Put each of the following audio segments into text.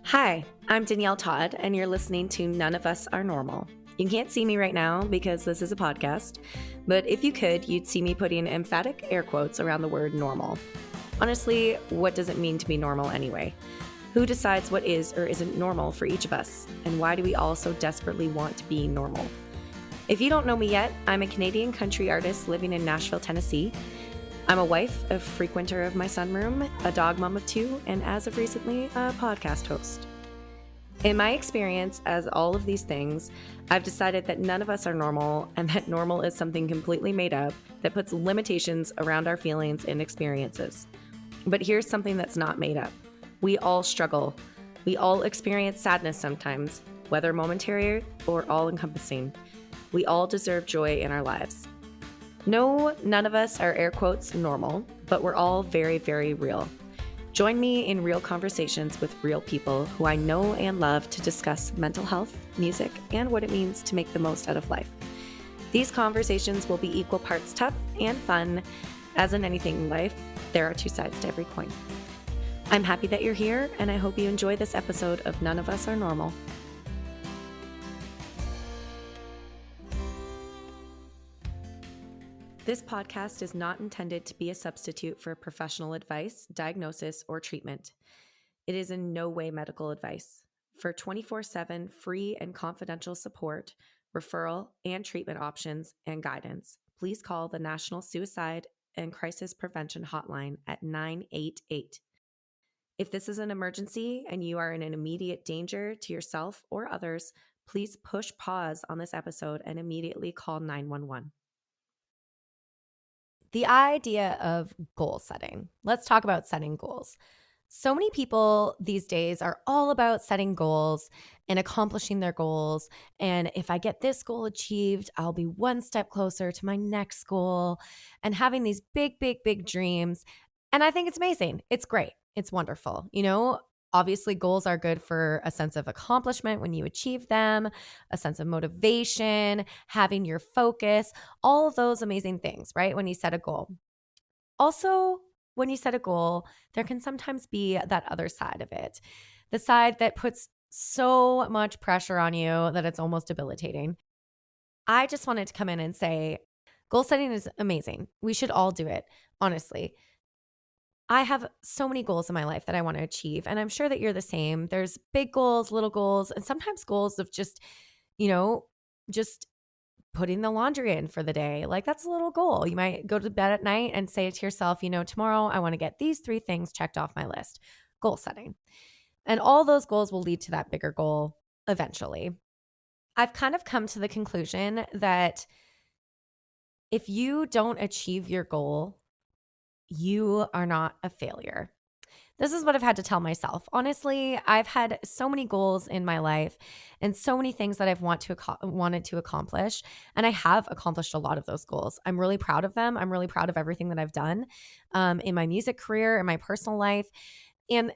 Hi, I'm Danielle Todd, and you're listening to None of Us Are Normal. You can't see me right now because this is a podcast, but if you could, you'd see me putting emphatic air quotes around the word normal. Honestly, what does it mean to be normal anyway? Who decides what is or isn't normal for each of us? And why do we all so desperately want to be normal? If you don't know me yet, I'm a Canadian country artist living in Nashville, Tennessee. I'm a wife, a frequenter of my sunroom, a dog mom of two, and as of recently, a podcast host. In my experience as all of these things, I've decided that none of us are normal and that normal is something completely made up that puts limitations around our feelings and experiences. But here's something that's not made up. We all struggle. We all experience sadness sometimes, whether momentary or all-encompassing. We all deserve joy in our lives. No, none of us are air quotes normal, but we're all very, very real. Join me in real conversations with real people who I know and love to discuss mental health, music, and what it means to make the most out of life. These conversations will be equal parts tough and fun. As in anything in life, there are two sides to every coin. I'm happy that you're here, and I hope you enjoy this episode of None of Us Are Normal. This podcast is not intended to be a substitute for professional advice, diagnosis, or treatment. It is in no way medical advice. For 24/7 free and confidential support, referral, and treatment options and guidance, please call the National Suicide and Crisis Prevention Hotline at 988. If this is an emergency and you are in an immediate danger to yourself or others, please push pause on this episode and immediately call 911. The idea of goal setting. Let's talk about setting goals. So many people these days are all about setting goals and accomplishing their goals. And if I get this goal achieved, I'll be one step closer to my next goal and having these big, big, big dreams. And I think it's amazing. It's great. It's wonderful. Obviously, goals are good for a sense of accomplishment when you achieve them, a sense of motivation, having your focus, all of those amazing things, right? When you set a goal. Also, when you set a goal, there can sometimes be that other side of it, the side that puts so much pressure on you that it's almost debilitating. I just wanted to come in and say, goal setting is amazing. We should all do it, honestly. I have so many goals in my life that I want to achieve, and I'm sure that you're the same. There's big goals, little goals, and sometimes goals of just putting the laundry in for the day. Like that's a little goal. You might go to bed at night and say to yourself, tomorrow I want to get these 3 things checked off my list. Goal setting. And all those goals will lead to that bigger goal eventually. I've kind of come to the conclusion that if you don't achieve your goal, you are not a failure. This is what I've had to tell myself. Honestly, I've had so many goals in my life and so many things that I've wanted to accomplish. And I have accomplished a lot of those goals. I'm really proud of them. I'm really proud of everything that I've done in my music career, in my personal life. And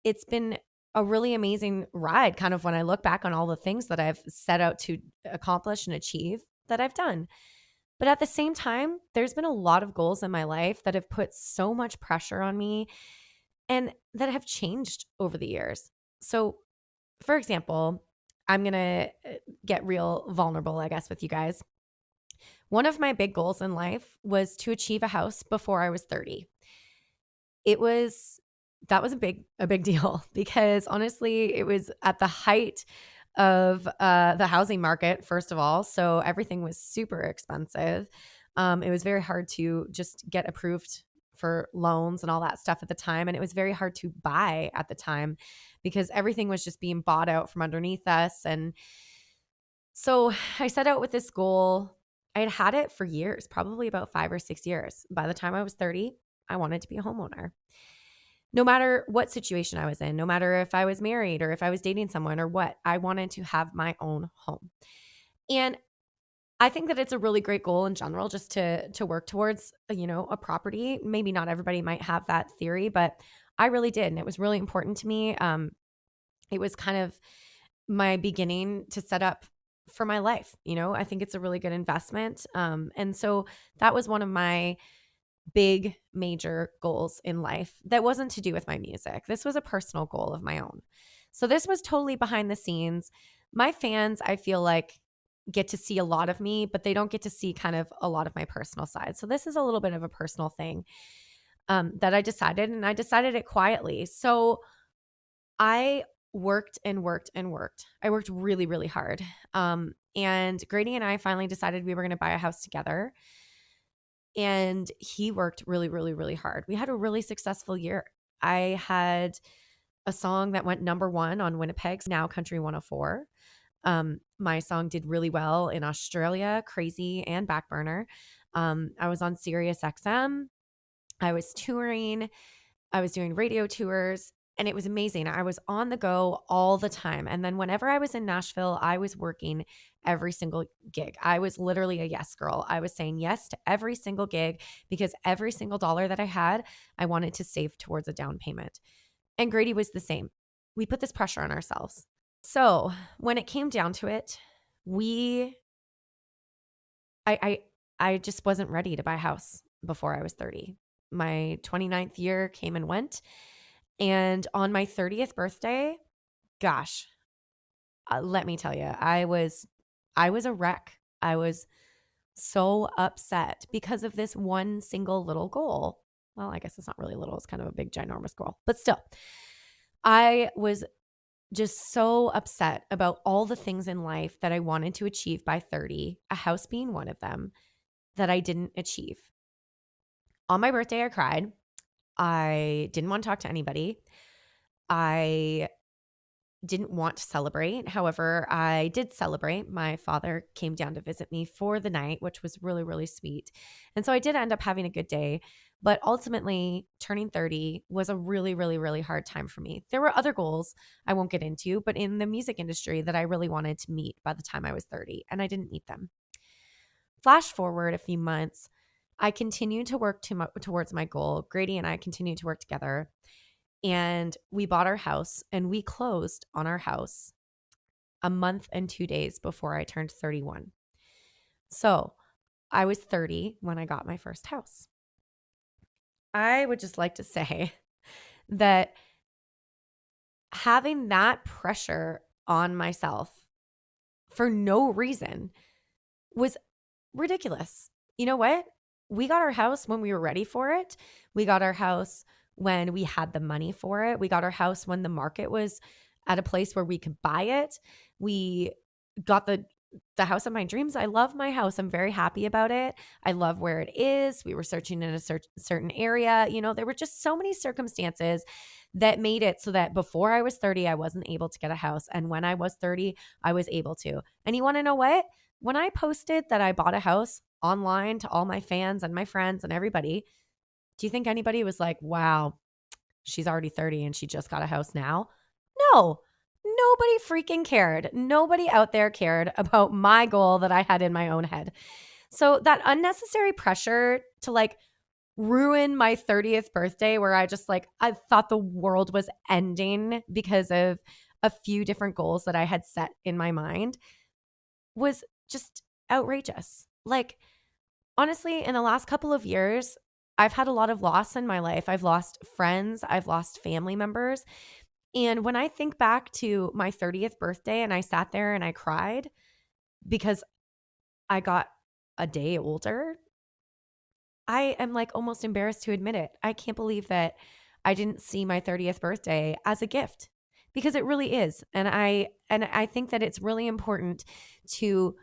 it's been a really amazing ride, kind of when I look back on all the things that I've set out to accomplish and achieve that I've done. But at the same time, there's been a lot of goals in my life that have put so much pressure on me and that have changed over the years. So, for example, I'm going to get real vulnerable, I guess, with you guys. One of my big goals in life was to achieve a house before I was 30. That was a big deal because honestly, it was at the height of the housing market, first of all. So everything was super expensive. It was very hard to just get approved for loans and all that stuff at the time. And it was very hard to buy at the time because everything was just being bought out from underneath us. And so I set out with this goal. I had it for years, probably about 5 or 6 years. By the time I was 30, I wanted to be a homeowner. No matter what situation I was in, no matter if I was married or if I was dating someone or what, I wanted to have my own home. And I think that it's a really great goal in general just to work towards, a property. Maybe not everybody might have that theory, but I really did. And it was really important to me. It was kind of my beginning to set up for my life. I think it's a really good investment. And so that was one of my big major goals in life that wasn't to do with my music. This was a personal goal of my own. So this was totally behind the scenes. My fans, I feel like, get to see a lot of me, but they don't get to see kind of a lot of my personal side. So this is a little bit of a personal thing that I decided, and I decided it quietly. So I worked and worked and worked. I worked really, really hard. And Grady and I finally decided we were going to buy a house together. And he worked really, really, really hard. We had a really successful year. I had a song that went number one on Winnipeg's Now Country 104. My song did really well in Australia, Crazy and Backburner. I was on Sirius XM. I was touring. I was doing radio tours, and it was amazing. I was on the go all the time. And then whenever I was in Nashville, I was working every single gig. I was literally a yes girl. I was saying yes to every single gig because every single dollar that I had, I wanted to save towards a down payment. And Grady was the same. We put this pressure on ourselves. So when it came down to it, we, I just wasn't ready to buy a house before I was 30. My 29th year came and went. And on my 30th birthday, gosh, let me tell you, I was a wreck. I was so upset because of this one single little goal. Well, I guess it's not really little. It's kind of a big, ginormous goal. But still, I was just so upset about all the things in life that I wanted to achieve by 30, a house being one of them, that I didn't achieve. On my birthday, I cried. I didn't want to talk to anybody. I didn't want to celebrate. However, I did celebrate. My father came down to visit me for the night, which was really, really sweet. And so I did end up having a good day. But ultimately, turning 30 was a really, really, really hard time for me. There were other goals I won't get into, but in the music industry that I really wanted to meet by the time I was 30, and I didn't meet them. Flash forward a few months, I continued to work towards my goal. Grady and I continued to work together. And we bought our house, and we closed on our house a month and 2 days before I turned 31. So I was 30 when I got my first house. I would just like to say that having that pressure on myself for no reason was ridiculous. You know what? We got our house when we were ready for it. We got our house when we had the money for it. We got our house when the market was at a place where we could buy it. We got the house of my dreams. I love my house. I'm very happy about it. I love where it is. We were searching in a certain area. You know, there were just so many circumstances that made it so that before I was 30, I wasn't able to get a house. And when I was 30, I was able to. And you want to know what? When I posted that I bought a house online to all my fans and my friends and everybody, do you think anybody was like, wow, she's already 30 and she just got a house now? No, nobody freaking cared. Nobody out there cared about my goal that I had in my own head. So that unnecessary pressure to like ruin my 30th birthday where I just like, I thought the world was ending because of a few different goals that I had set in my mind was just outrageous. Like, honestly, in the last couple of years, I've had a lot of loss in my life. I've lost friends, I've lost family members. And when I think back to my 30th birthday and I sat there and I cried because I got a day older, I am like almost embarrassed to admit it. I can't believe that I didn't see my 30th birthday as a gift because it really is. And I think that it's really important to,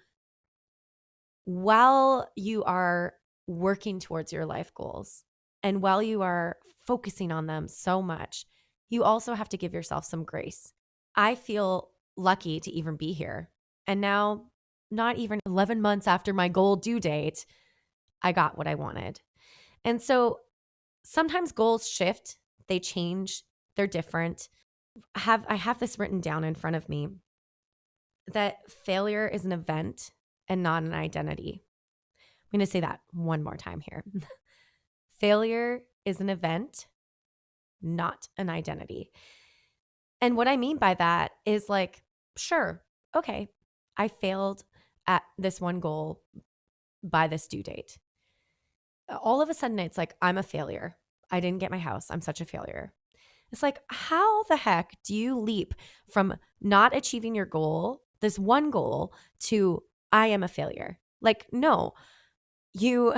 while you are working towards your life goals and while you are focusing on them so much, you also have to give yourself some grace. I feel lucky to even be here. And now, not even 11 months after my goal due date, I got what I wanted. And so sometimes goals shift, they change, they're different. I have this written down in front of me that failure is an event and not an identity. I'm going to say that one more time here. Failure is an event, not an identity. And what I mean by that is like, sure, okay, I failed at this one goal by this due date. All of a sudden, it's like, I'm a failure. I didn't get my house. I'm such a failure. It's like, how the heck do you leap from not achieving your goal, this one goal, to I am a failure? Like, no, you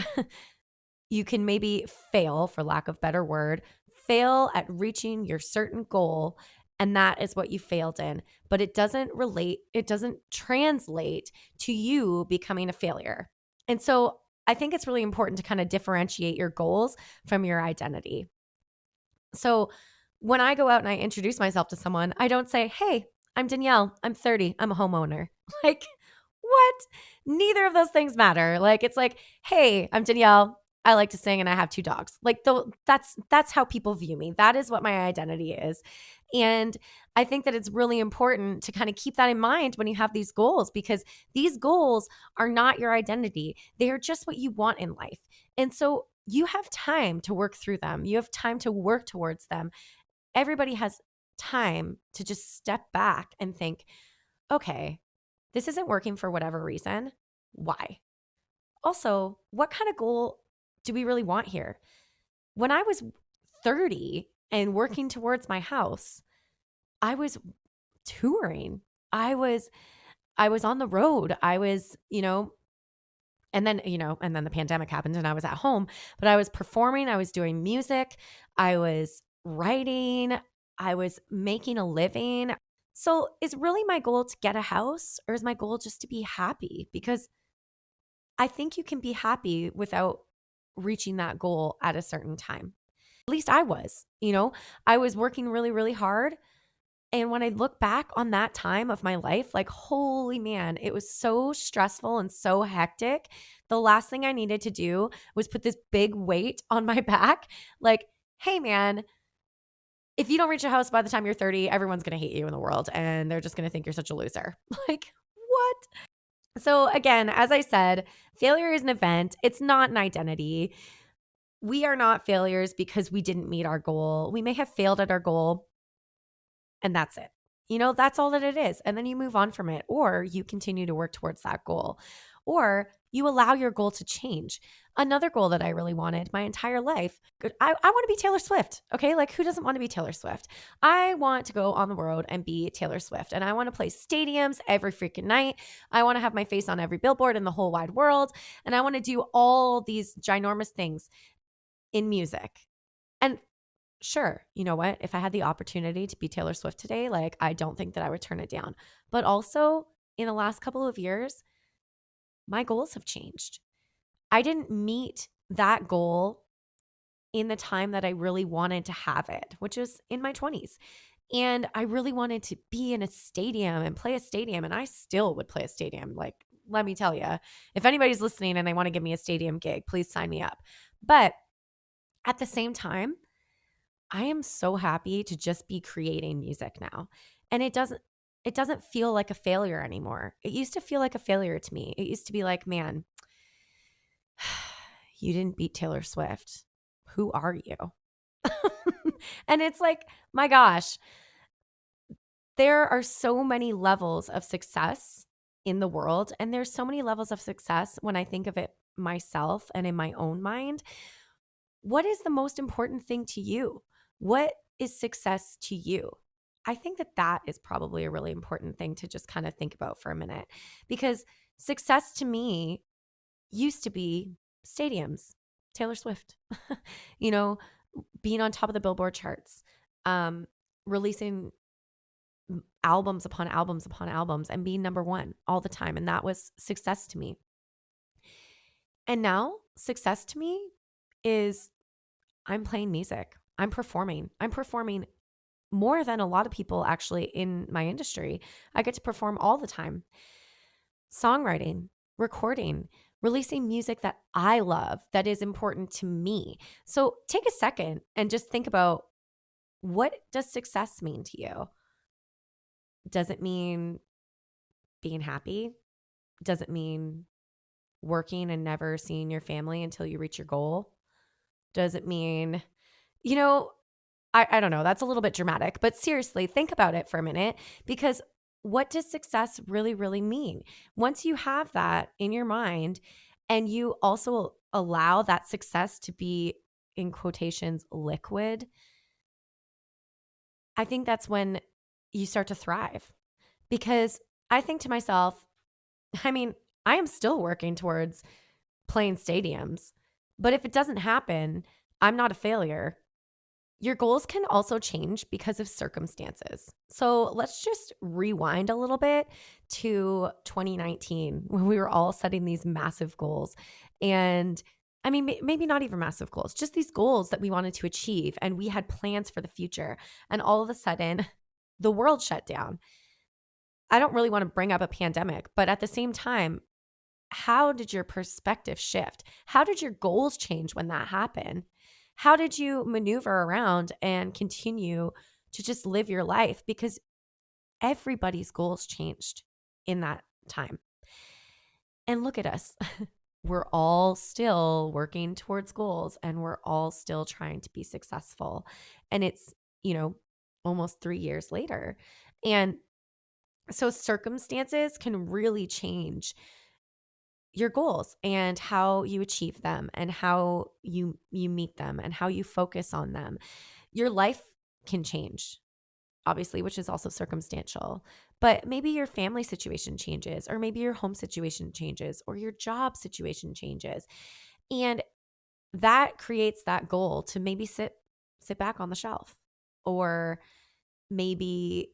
you can maybe fail, for lack of better word, fail at reaching your certain goal, and that is what you failed in, but it doesn't translate to you becoming a failure. And so I think it's really important to kind of differentiate your goals from your identity. So when I go out and I introduce myself to someone, I don't say, "Hey, I'm Danielle. I'm 30. I'm a homeowner." Like, what? Neither of those things matter. Like, it's like, "Hey, I'm Danielle. I like to sing and I have two dogs." Like, that's how people view me. That is what my identity is. And I think that it's really important to kind of keep that in mind when you have these goals, because these goals are not your identity. They are just what you want in life. And so you have time to work through them. You have time to work towards them. Everybody has time to just step back and think, okay, this isn't working for whatever reason. Why? Also, what kind of goal do we really want here? When I was 30 and working towards my house, I was touring. I was on the road. I was, and then the pandemic happened and I was at home, but I was performing, I was doing music, I was writing, I was making a living. So, is really my goal to get a house, or is my goal just to be happy? Because I think you can be happy without reaching that goal at a certain time. At least I was, I was working really, really hard. And when I look back on that time of my life, like, holy man, it was so stressful and so hectic. The last thing I needed to do was put this big weight on my back. Like, hey, man, if you don't reach a house by the time you're 30, everyone's going to hate you in the world and they're just going to think you're such a loser. Like, what? So, again, as I said, failure is an event, it's not an identity. We are not failures because we didn't meet our goal. We may have failed at our goal, and that's it. That's all that it is. And then you move on from it, or you continue to work towards that goal, or you allow your goal to change. Another goal that I really wanted my entire life, I want to be Taylor Swift. Okay. Like, who doesn't want to be Taylor Swift? I want to go on the road and be Taylor Swift. And I want to play stadiums every freaking night. I want to have my face on every billboard in the whole wide world. And I want to do all these ginormous things in music. And sure, you know what? If I had the opportunity to be Taylor Swift today, like, I don't think that I would turn it down. But also, in the last couple of years, my goals have changed. I didn't meet that goal in the time that I really wanted to have it, which was in my 20s. And I really wanted to be in a stadium and play a stadium. And I still would play a stadium. Like, let me tell you, if anybody's listening and they want to give me a stadium gig, please sign me up. But at the same time, I am so happy to just be creating music now. And it doesn't feel like a failure anymore. It used to feel like a failure to me. It used to be like, man, you didn't beat Taylor Swift. Who are you? And it's like, my gosh, there are so many levels of success in the world. And there's so many levels of success when I think of it myself and in my own mind. What is the most important thing to you? What is success to you? I think that that is probably a really important thing to just kind of think about for a minute, because success to me used to be stadiums, Taylor Swift, you know, being on top of the Billboard charts, releasing albums upon albums upon albums and being number one all the time. And that was success to me. And now success to me is I'm playing music. I'm performing. I'm performing more than a lot of people actually in my industry. I get to perform all the time. Songwriting, recording, releasing music that I love, that is important to me. So take a second and just think about, what does success mean to you? Does it mean being happy? Does it mean working and never seeing your family until you reach your goal? Does it mean, you know, I don't know, that's a little bit dramatic, but seriously, think about it for a minute, because what does success really, really mean? Once you have that in your mind and you also allow that success to be, in quotations, liquid, I think that's when you start to thrive. Because I think to myself, I mean, I am still working towards playing stadiums, but if it doesn't happen, I'm not a failure. Your goals can also change because of circumstances. So let's just rewind a little bit to 2019 when we were all setting these massive goals. And I mean, maybe not even massive goals, just these goals that we wanted to achieve. And we had plans for the future. And all of a sudden, the world shut down. I don't really want to bring up a pandemic, but at the same time, how did your perspective shift? How did your goals change when that happened? How did you maneuver around and continue to just live your life? Because everybody's goals changed in that time. And look at us. We're all still working towards goals and we're all still trying to be successful. And it's, almost 3 years later. And so circumstances can really change your goals and how you achieve them and how you meet them and how you focus on them. Your life can change, obviously, which is also circumstantial. But maybe your family situation changes, or maybe your home situation changes, or your job situation changes. And that creates that goal to maybe sit back on the shelf. Or maybe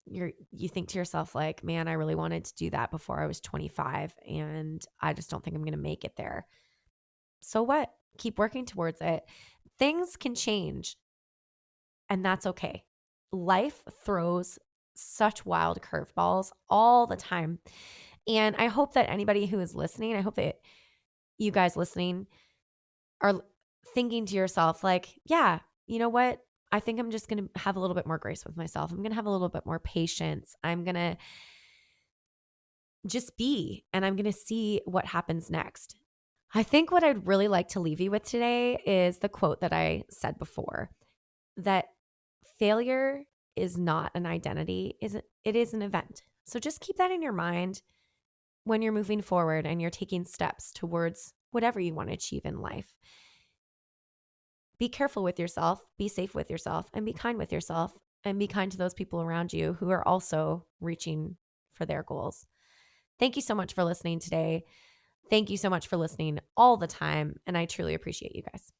you think to yourself like, man, I really wanted to do that before I was 25 and I just don't think I'm going to make it there. So what? Keep working towards it. Things can change and that's okay. Life throws such wild curveballs all the time. And I hope that anybody who is listening, I hope that you guys listening are thinking to yourself like, yeah, you know what? I think I'm just going to have a little bit more grace with myself. I'm going to have a little bit more patience. I'm going to just be, and I'm going to see what happens next. I think what I'd really like to leave you with today is the quote that I said before, that failure is not an identity, it is an event. So just keep that in your mind when you're moving forward and you're taking steps towards whatever you want to achieve in life. Be careful with yourself, be safe with yourself, and be kind with yourself, and be kind to those people around you who are also reaching for their goals. Thank you so much for listening today. Thank you so much for listening all the time, and I truly appreciate you guys.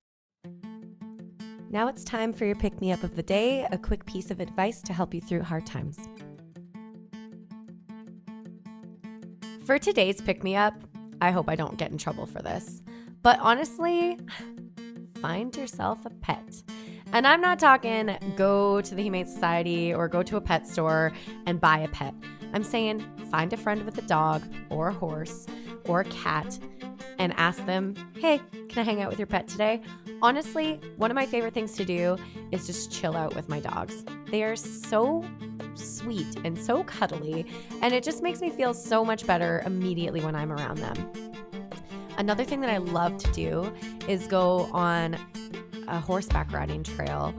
Now it's time for your pick-me-up of the day, a quick piece of advice to help you through hard times. For today's pick-me-up, I hope I don't get in trouble for this, but honestly, find yourself a pet. And I'm not talking go to the Humane Society or go to a pet store and buy a pet. I'm saying find a friend with a dog or a horse or a cat and ask them, hey, can I hang out with your pet today? Honestly, one of my favorite things to do is just chill out with my dogs. They are so sweet and so cuddly, and it just makes me feel so much better immediately when I'm around them. Another thing that I love to do is go on a horseback riding trail.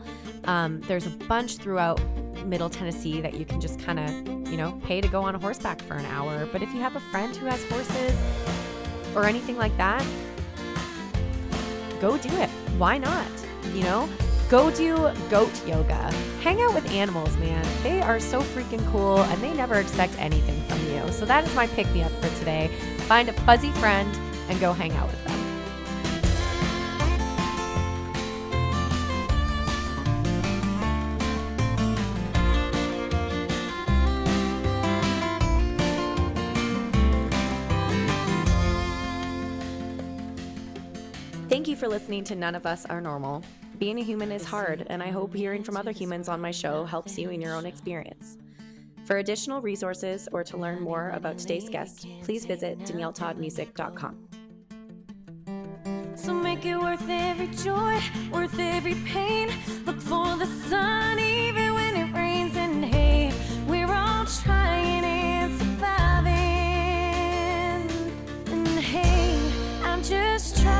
There's a bunch throughout Middle Tennessee that you can just kind of, pay to go on a horseback for an hour. But if you have a friend who has horses or anything like that, go do it. Why not? Go do goat yoga. Hang out with animals, man. They are so freaking cool and they never expect anything from you. So that is my pick-me-up for today. Find a fuzzy friend and go hang out with them. Thank you for listening to None of Us Are Normal. Being a human is hard, and I hope hearing from other humans on my show helps you in your own experience. For additional resources or to learn more about today's guest, please visit DanielleToddMusic.com. So make it worth every joy, worth every pain. Look for the sun even when it rains. And hey, we're all trying and surviving. And hey, I'm just trying